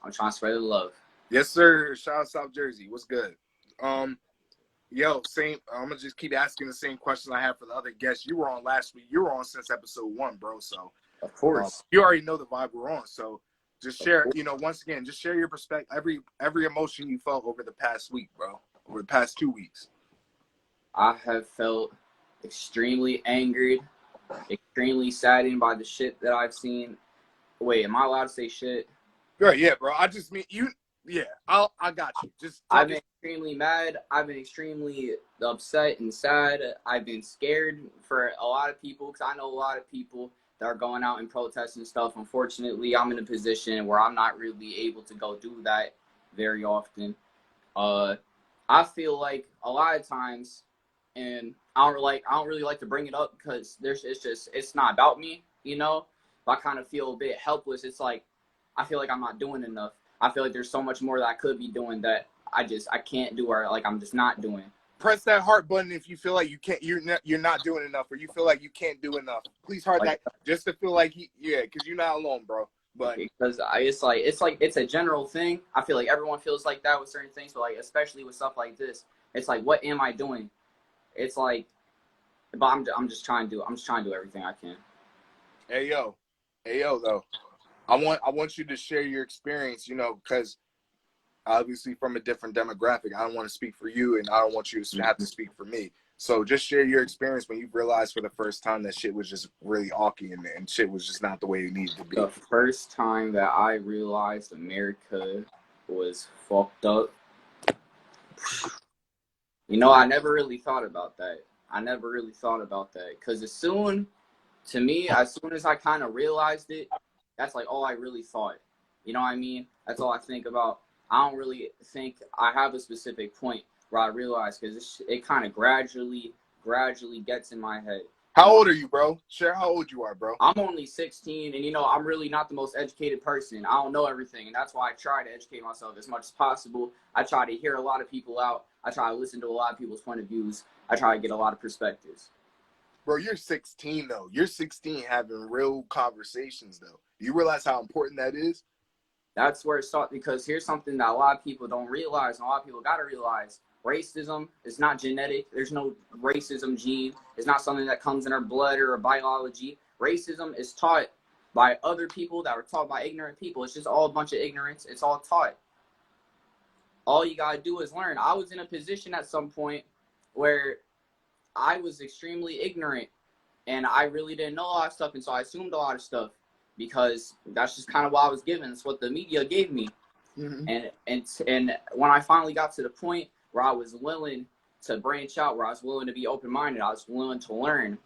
I'm trying to spread the love. Yes, sir. Shout out South Jersey. What's good? Yo, same. I'm gonna just keep asking the same question I had for the other guests. You were on last week. You were on since episode 1, bro. So of course, you already know the vibe we're on. So just share. You know, once again, just share your perspective. Every emotion you felt over the past week, bro. Over the past 2 weeks. I have felt extremely angered, extremely saddened by the shit that I've seen. Wait, am I allowed to say shit? Right, yeah, bro. I just mean you. Yeah, I got you. Just I've been extremely mad. I've been extremely upset and sad. I've been scared for a lot of people because I know a lot of people that are going out and protesting stuff. Unfortunately, I'm in a position where I'm not really able to go do that very often. I feel like a lot of times, and I don't really like to bring it up because it's not about me, you know. If I kind of feel a bit helpless, it's like I feel like I'm not doing enough. I feel like there's so much more that I could be doing that I can't do, or like I'm just not doing. Press that heart button if you feel like you can't. You're not doing enough, or you feel like you can't do enough. Please heart that just to feel like because you're not alone, bro. But because it's a general thing. I feel like everyone feels like that with certain things, but like especially with stuff like this, it's like what am I doing? It's like, but I'm just trying to do everything I can. Hey yo, though, I want you to share your experience, you know, because obviously from a different demographic. I don't want to speak for you, and I don't want you to have to speak for me. So just share your experience when you realized for the first time that shit was just really awky and shit was just not the way it needed to be. The first time that I realized America was fucked up, you know, I never really thought about that. Because as soon as I kind of realized it, that's like all I really thought. You know what I mean? That's all I think about. I don't really think I have a specific point where I realize, because it kind of gradually gets in my head. How old are you, bro? Share how old you are, bro. I'm only 16, and, you know, I'm really not the most educated person. I don't know everything, and that's why I try to educate myself as much as possible. I try to hear a lot of people out. I try to listen to a lot of people's point of views. I try to get a lot of perspectives. Bro, you're 16, though. You're 16 having real conversations, though. Do you realize how important that is? That's where it starts, because here's something that a lot of people don't realize, and a lot of people got to realize. Racism is not genetic. There's no racism gene. It's not something that comes in our blood or our biology. Racism is taught by other people that were taught by ignorant people. It's just all a bunch of ignorance. It's all taught. All you got to do is learn. I was in a position at some point where I was extremely ignorant, and I really didn't know a lot of stuff, and so I assumed a lot of stuff, because that's just kind of what I was given. It's what the media gave me. Mm-hmm. And when I finally got to the point where I was willing to branch out, where I was willing to be open-minded, I was willing to learn,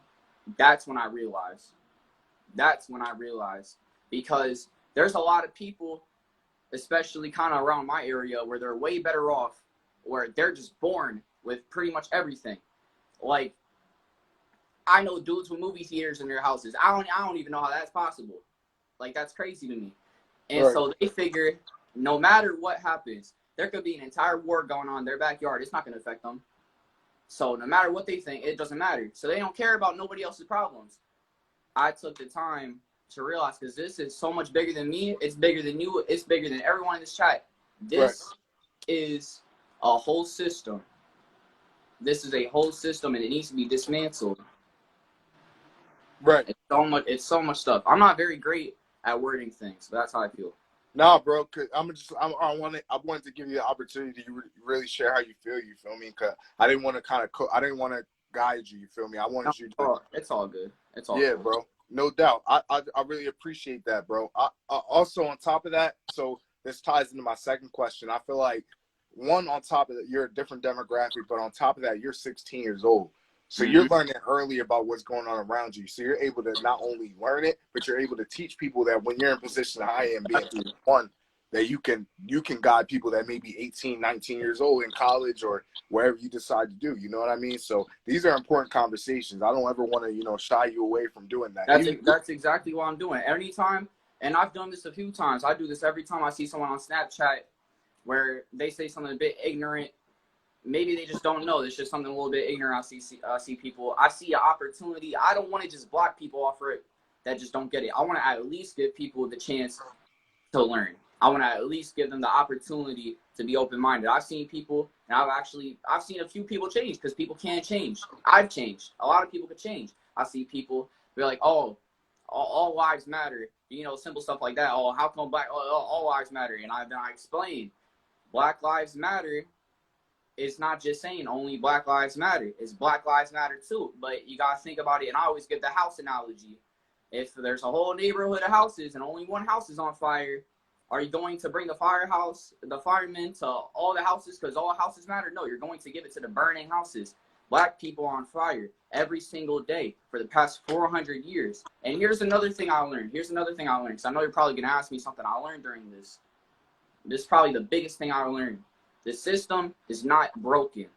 that's when I realized. Because there's a lot of people, especially kind of around my area, where they're way better off, where they're just born with pretty much everything. Like, I know dudes with movie theaters in their houses. I don't even know how that's possible. Like, that's crazy to me. And right. So they figure no matter what happens, there could be an entire war going on in their backyard. It's not going to affect them. So no matter what they think, it doesn't matter. So they don't care about nobody else's problems. I took the time to realize, because this is so much bigger than me. It's bigger than you. It's bigger than everyone in this chat. This is a whole system. This is a whole system, and it needs to be dismantled. Right. It's so much stuff. I'm not very great at wording things, but that's how I feel. Nah, bro. Cause I wanted to give you the opportunity to really share how you feel. You feel me? Cause I didn't want to I didn't want to guide you. You feel me? I wanted you to. It's all good. It's all yeah, good. Bro. No doubt. I really appreciate that, bro. I also, on top of that, so this ties into my second question. I feel like, one, on top of that, you're a different demographic, but on top of that, you're 16 years old. So you're learning early about what's going on around you. So you're able to not only learn it, but you're able to teach people that when you're in position that I am, being 31, that you can guide people that may be 18, 19 years old in college or wherever you decide to do. You know what I mean? So these are important conversations. I don't ever want to, shy you away from doing that. That's exactly what I'm doing. Anytime, and I've done this a few times. I do this every time I see someone on Snapchat where they say something a bit ignorant. Maybe they just don't know. It's just something a little bit ignorant. I see people. I see an opportunity. I don't want to just block people off for it that just don't get it. I want to at least give people the chance to learn. I want to at least give them the opportunity to be open-minded. I've seen people, and I've seen a few people change because people can change. I've changed. A lot of people could change. I see people be like, oh, all lives matter. Simple stuff like that. Oh, how come all lives matter? And I explain, Black Lives Matter. It's not just saying only Black Lives Matter. It's Black Lives Matter too. But you got to think about it. And I always give the house analogy. If there's a whole neighborhood of houses and only one house is on fire, are you going to bring the firemen to all the houses because all houses matter? No, you're going to give it to the burning houses. Black people are on fire every single day for the past 400 years. And here's another thing I learned. Because I know you're probably going to ask me something I learned during this. This is probably the biggest thing I learned. The system is not broken.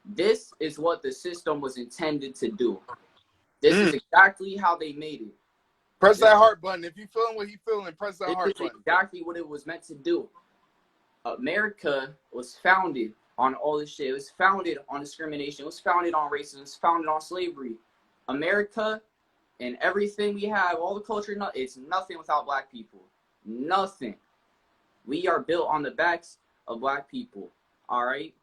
This is what the system was intended to do. This is exactly how they made it. Press that heart button. If you feeling what he feeling, press that heart button. This is exactly what it was meant to do. America was founded on all this shit. It was founded on discrimination. It was founded on racism. It was founded on slavery. America and everything we have, all the culture, it's nothing without Black people. Nothing. We are built on the backs of Black people. All right?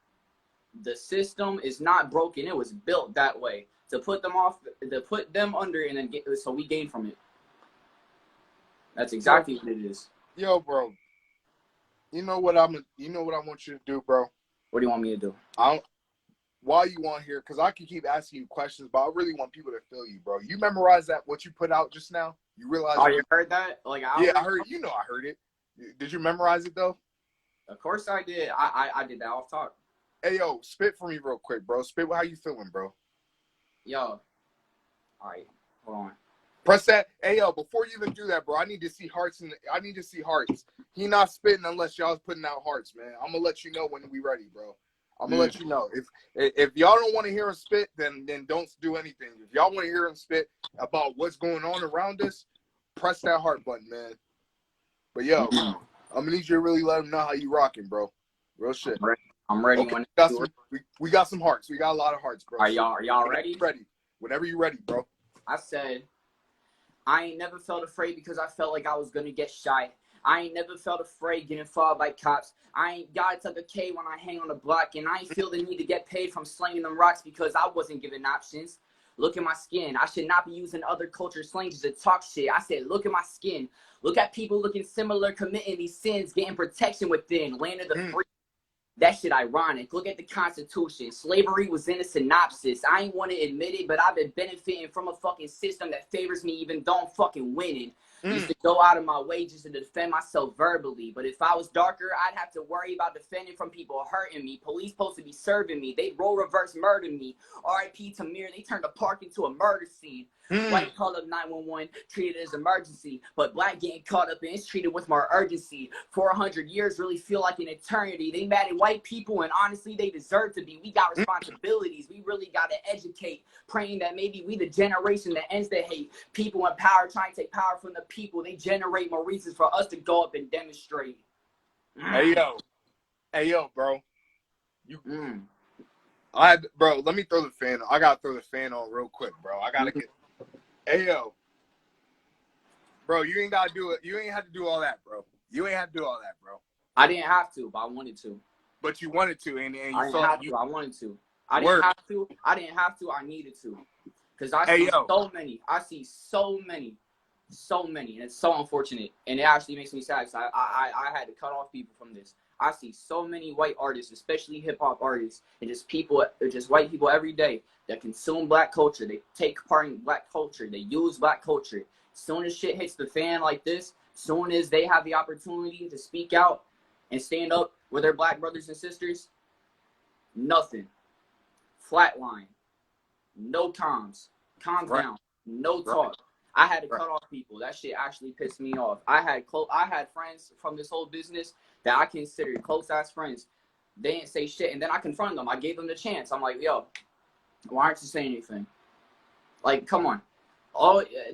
The system is not broken. It was built that way to put them under, and then so we gain from it. That's exactly what it is. Yo, bro. You know what I want you to do, bro? What do you want me to do? While you on here, because I can keep asking you questions, but I really want people to feel you, bro. You memorize that, what you put out just now? You realize? Oh, you heard that? Yeah, I heard. I heard it. Did you memorize it, though? Of course I did. I did that off talk. Hey, yo, spit for me real quick, bro. Spit how you feeling, bro. Yo. All right. Hold on. Press that. Hey, yo, before you even do that, bro, I need to see hearts. He not spitting unless y'all's putting out hearts, man. I'm going to let you know when we ready, bro. I'm going to let you know. If y'all don't want to hear him spit, then don't do anything. If y'all want to hear him spit about what's going on around us, press that heart button, man. But, yo, I'm going to need you to really let him know how you rocking, bro. Real shit. I'm ready. Okay, we got some hearts. We got a lot of hearts, bro. Are y'all ready? Ready. Whenever you're ready, bro. I said, I ain't never felt afraid because I felt like I was going to get shot. I ain't never felt afraid getting followed by cops. I ain't got to tuck a K when I hang on the block. And I ain't feel the need to get paid from slinging them rocks because I wasn't given options. Look at my skin. I should not be using other culture slang just to talk shit. I said, look at my skin. Look at people looking similar, committing these sins, getting protection within. Land of the free. That shit ironic. Look at the Constitution. Slavery was in a synopsis. I ain't want to admit it, but I've been benefiting from a fucking system that favors me even though I'm fucking winning. Used to go out of my way just to defend myself verbally. But if I was darker, I'd have to worry about defending from people hurting me. Police supposed to be serving me. They roll reverse murder me. R.I.P. Tamir, they turned the park into a murder scene. White call up 911, treated as emergency. But Black getting caught up in it's treated with more urgency. 400 years really feel like an eternity. They mad at white people and honestly they deserve to be. We got responsibilities. We really got to educate. Praying that maybe we the generation that ends the hate. People in power trying to take power from the people. They generate more reasons for us to go up and demonstrate. Hey yo, bro. Bro, let me throw the fan on. I gotta throw the fan on real quick, bro. I gotta get. Hey yo, bro, you ain't gotta do it. You ain't have to do all that, bro. I didn't have to, but I wanted to. But you wanted to, and you I felt I wanted to. I didn't have to. I didn't have to. I needed to. Because I see so many. I see so many. And it's so unfortunate. And it actually makes me sad. I had to cut off people from this. I see so many white artists, especially hip hop artists, and just people, just white people every day that consume black culture. They take part in black culture. They use black culture. Soon as shit hits the fan like this, soon as they have the opportunity to speak out and stand up with their black brothers and sisters, nothing. Flatline. No comms. Calm down. No talk. I had to cut off people. That shit actually pissed me off. I had friends from this whole business that I considered close ass friends. They didn't say shit, and then I confronted them. I gave them the chance. I'm like, yo, why aren't you saying anything? Like, come on.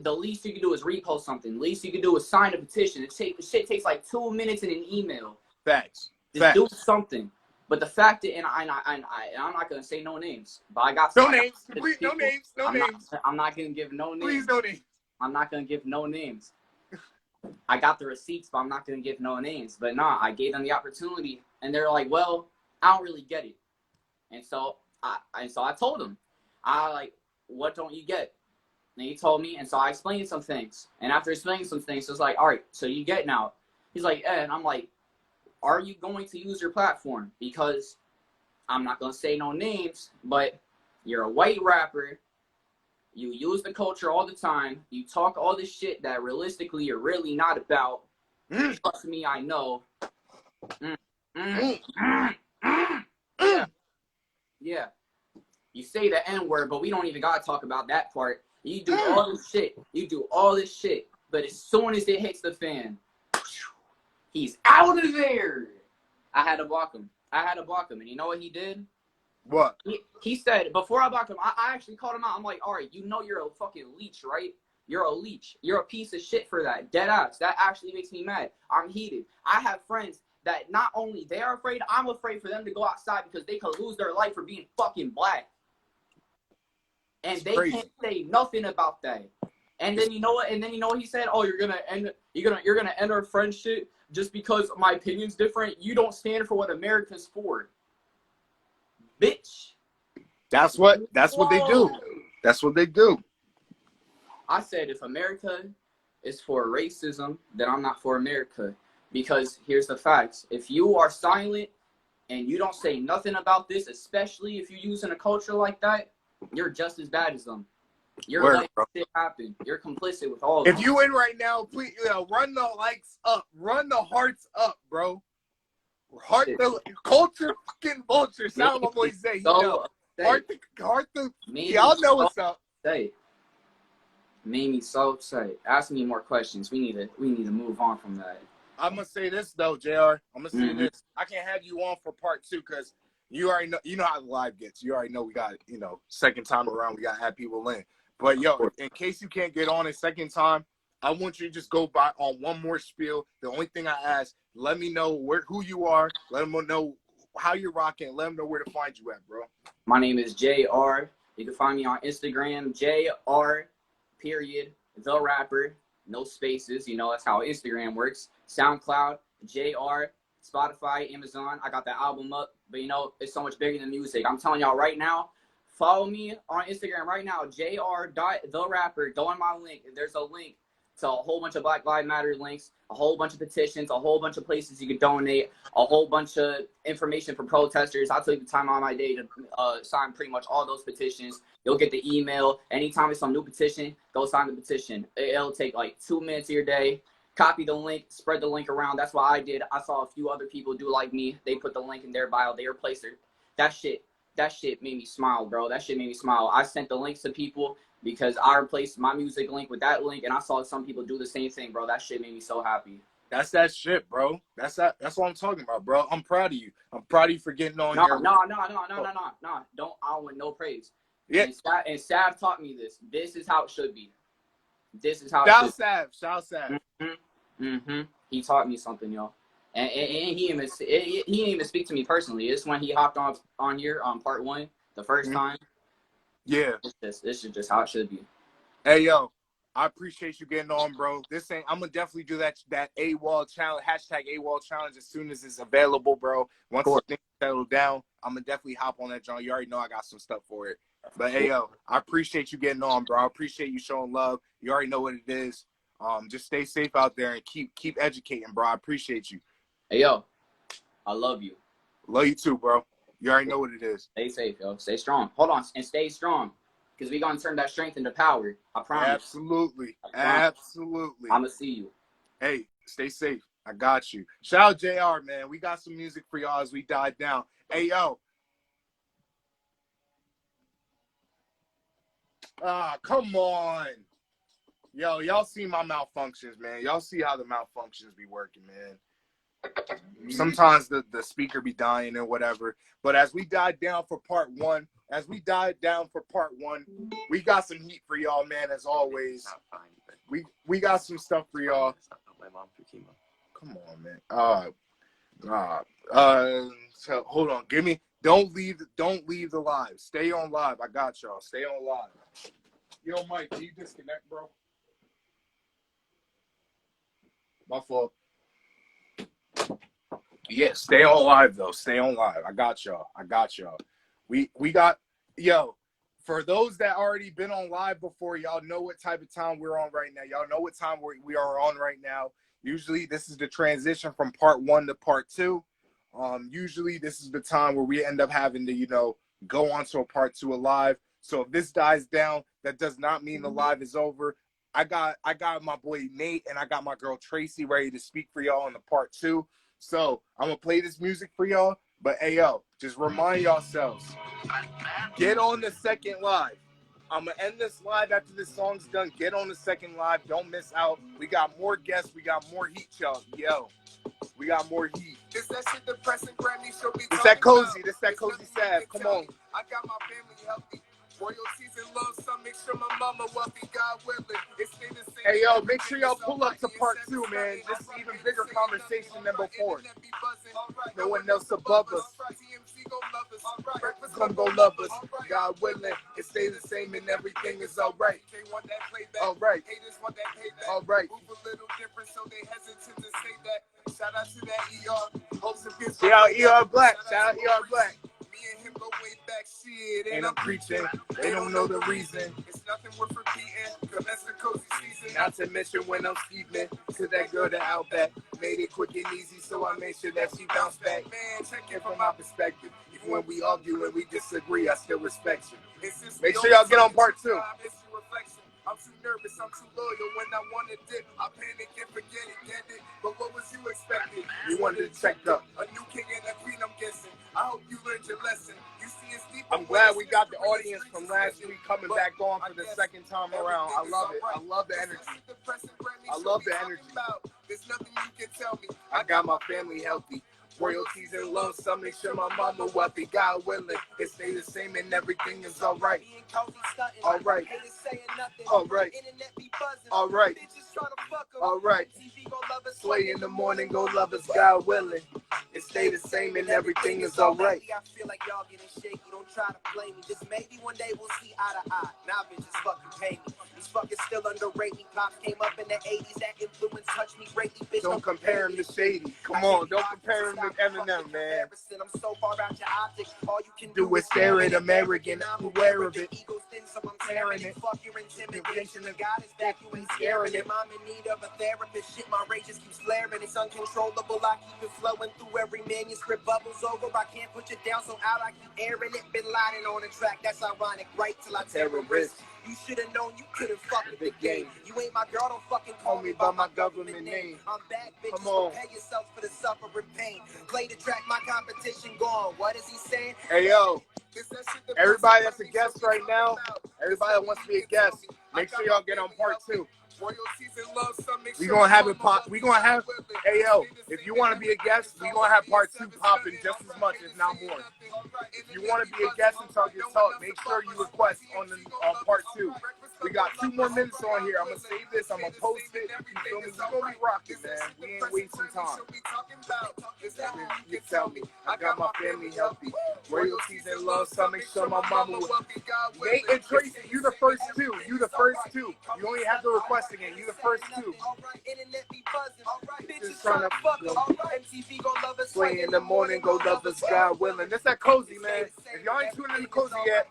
The least you can do is repost something. The least you can do is sign a petition. Shit takes like 2 minutes in an email. Facts. Just do something. But the fact that, and I'm not gonna say no names, but I got no names. Please, no names. No names. I'm not gonna give no names. Please, no names. I'm not gonna give no names. I got the receipts, but I'm not gonna give no names. But nah, I gave them the opportunity, and they're like, "Well, I don't really get it." And so I told them, "What don't you get?" And he told me, and so I explained some things. And after explaining some things, it's like, "All right, so you get now." He's like, "Yeah," and I'm like, "Are you going to use your platform? Because I'm not gonna say no names, but you're a white rapper. You use the culture all the time. You talk all this shit that realistically you're really not about. Trust me, I know." Yeah. You say the N-word, but we don't even gotta talk about that part. You do all this shit. You do all this shit. But as soon as it hits the fan, he's out of there. I had to block him. And you know what he did? What? He said, before I blocked him, I actually called him out. I'm like, all right, you know you're a fucking leech, right? You're a leech. You're a piece of shit for that. Dead ass. That actually makes me mad. I'm heated. I have friends that not only they're afraid, I'm afraid for them to go outside because they could lose their life for being fucking black. And they can't say nothing about that. And then you know what? And then you know what he said? Oh, you're gonna end our friendship just because my opinion's different. You don't stand for what America's for. Bitch. That's what they do. That's what they do. I said if America is for racism, then I'm not for America. Because here's the facts. If you are silent and you don't say nothing about this, especially if you're using a culture like that, you're just as bad as them. You're letting shit happen. You're complicit with all of them. If you in right now, please run the likes up. Run the hearts up, bro. Heart the culture fucking vulture. Sound my boy say. Y'all know what's up. Made me so upset. Ask me more questions. We need to move on from that. I'm gonna say this though, JR. I'm gonna say this. I can't have you on for part 2 because you already know. You know how the live gets. You already know we got second time around. We gotta have people in. But yo, in case you can't get on a second time, I want you to just go by on one more spiel. The only thing I ask, let me know who you are. Let them know how you're rocking. Let them know where to find you at, bro. My name is JR. You can find me on Instagram, JR. The rapper. No spaces. That's how Instagram works. SoundCloud, JR. Spotify, Amazon. I got that album up, but it's so much bigger than music. I'm telling y'all right now. Follow me on Instagram right now, jr.therapper. Go on my link. There's a link to a whole bunch of Black Lives Matter links, a whole bunch of petitions, a whole bunch of places you can donate, a whole bunch of information for protesters. I took the time on my day to sign pretty much all those petitions. You'll get the email. Anytime it's some new petition, go sign the petition. It'll take like 2 minutes of your day. Copy the link, spread the link around. That's what I did. I saw a few other people do like me. They put the link in their bio. They replaced it. That shit made me smile, bro. That shit made me smile. I sent the links to people because I replaced my music link with that link, and I saw some people do the same thing, bro. That shit made me so happy. That's that shit, bro. That's what I'm talking about, bro. I'm proud of you. I'm proud of you for getting on here. No. Don't. I don't want no praise. Yeah. And Sav taught me this. This is how it should be. This is how. Shout Sav. He taught me something, yo. And he didn't even speak to me personally. It's when he hopped on here on part 1 the first time. Yeah. This is just how it should be. Hey, yo, I appreciate you getting on, bro. I'm going to definitely do that AWOL challenge, #AWOL challenge as soon as it's available, bro. Once things settle down, I'm going to definitely hop on that, John. You already know I got some stuff for it. But, hey, yo, I appreciate you getting on, bro. I appreciate you showing love. You already know what it is. Just stay safe out there and keep educating, bro. I appreciate you. Hey, yo, I love you. Love you too, bro. You already know what it is. Stay safe, yo. Stay strong. Hold on, and stay strong, because we gonna turn that strength into power. I promise. Absolutely. Absolutely. I'ma see you. Hey, stay safe. I got you. Shout out JR, man. We got some music for y'all as we dive down. Hey, yo. Come on. Yo, y'all see my malfunctions, man. Y'all see how the malfunctions be working, man. Sometimes the speaker be dying and whatever. But as we dive down for part one, we got some heat for y'all, man, as always. We got some stuff for y'all. Come on, man. So hold on. Don't leave the live. Stay on live. I got y'all. Stay on live. Yo, Mike, can you disconnect, bro? My fault. Yeah, stay on live though. Stay on live. I got y'all. We got, yo, for those that already been on live before, y'all know what type of time we're on right now. Y'all know what time we are on right now. Usually this is the transition from part one to part two. Usually this is the time where we end up having to, go on to a part two of live. So if this dies down, that does not mean the live is over. I got my boy Nate and I got my girl Tracy ready to speak for y'all in the part two. So I'm gonna play this music for y'all. But hey, yo, just remind yourselves, get on the second live. I'm gonna end this live after this song's done. Get on the second live. Don't miss out. We got more guests. We got more heat, y'all. Yo, we got more heat. This that shit depressing Grammy show me. This that cozy. This that cozy sad. Come on. I got my family healthy. Royalties and love, some make sure my mama wealthy, God willing. Hey, yo, make sure y'all pull up to part two, man. This is even bigger conversation than before. No one else above us. Come go love us. God willing, it stays the same and everything is all right. All right. All right. Shout out to that ER. Shout out ER Black. Shout out ER Black. Me and him go way back, shit. And I'm preaching. They don't know the reason. It's nothing worth repeating. Cause that's the cozy season. Not to mention when I'm sleeping. To that girl that Outback made it quick and easy, so I made sure that she bounced back. Man, check it From my perspective, even when we argue and we disagree, I still respect you. Make sure y'all get on part two. I'm too nervous, I'm too loyal. When I want to dip, I panic and forget it, get it. But what was you expecting? You wanted to check up. A new king and a queen, I'm guessing. I hope you learned your lesson. You see it's deep. I'm glad we got the audience from last week coming back on for the second time around. I love it. I love the energy. I love the energy. There's nothing you can tell me. I got my family healthy. Royalties and loans, some make sure my mama wealthy. God willing, it stay the same and everything is all right. All right. All right. All right. All right. Slay in the morning, go love us, God willing. It stay the same and everything is all right. I feel like y'all getting shaky, don't try to play me. Just maybe one day we'll see eye to eye. Now bitches fucking pay me. These fuckers still underrate me. Pops came up in the 80s, that influence touched me greatly. Bitch, Don't compare him to Shady. Come on, don't compare him to Eminem, man. I'm so far out your optics. All you can Do is stare at American. I'm aware of it. Ego's thin, so I'm tearing it. Fuck your intimidation. The God is back, you ain't scaring it. I'm in need of a therapist. Shit, my rage just keeps flaring. It's uncontrollable. I keep it flowing through every manuscript. Bubbles over. I can't put you down, so out I keep airing it. Been lying on the track. That's ironic. Right till I terrorist. You should have known you couldn't fuck with the game. You ain't my girl, don't fucking call me by my government name. I'm back, bitches, prepare yourselves for the suffering pain. Play the track, my competition gone. What is he saying? Hey, yo, everybody that's a guest right now, everybody that wants to be a guest, make sure y'all get on part two. We gonna have it pop. We gonna have. Hey yo, if you want to be a guest, we gonna have part two popping just as much, if not more. If you want to be a guest and talk your talk, make sure you request on part two. We got 2 more minutes on here. I'm gonna save this. I'm gonna post it. You feel me? We're gonna be rocking, man. We ain't wasting time. You tell me, I got my family healthy. Royalties and love, so make sure my mama will. Nate and Tracy, you the first two. You the first two. You only have to request again. You the first two. Just trying to fuck them. Play in the morning, go love us, God willing. That's that cozy, man. If y'all ain't tuning in to cozy yet,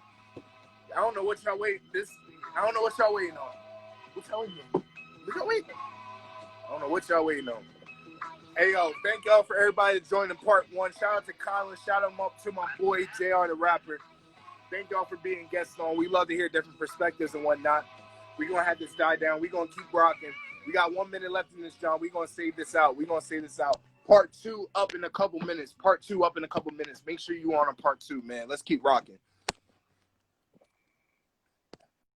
I don't know what y'all waiting. I don't know what y'all waiting on. What y'all waiting on? What y'all waiting on? I don't know what y'all waiting on. Hey, yo, thank y'all for everybody that joined in part 1. Shout out to Colin. Shout out to my boy, JR, the rapper. Thank y'all for being guests on. We love to hear different perspectives and whatnot. We're going to have this die down. We're going to keep rocking. We got 1 minute left in this, John. We're going to save this out. Part 2 up in a couple minutes. Make sure you on part 2, man. Let's keep rocking.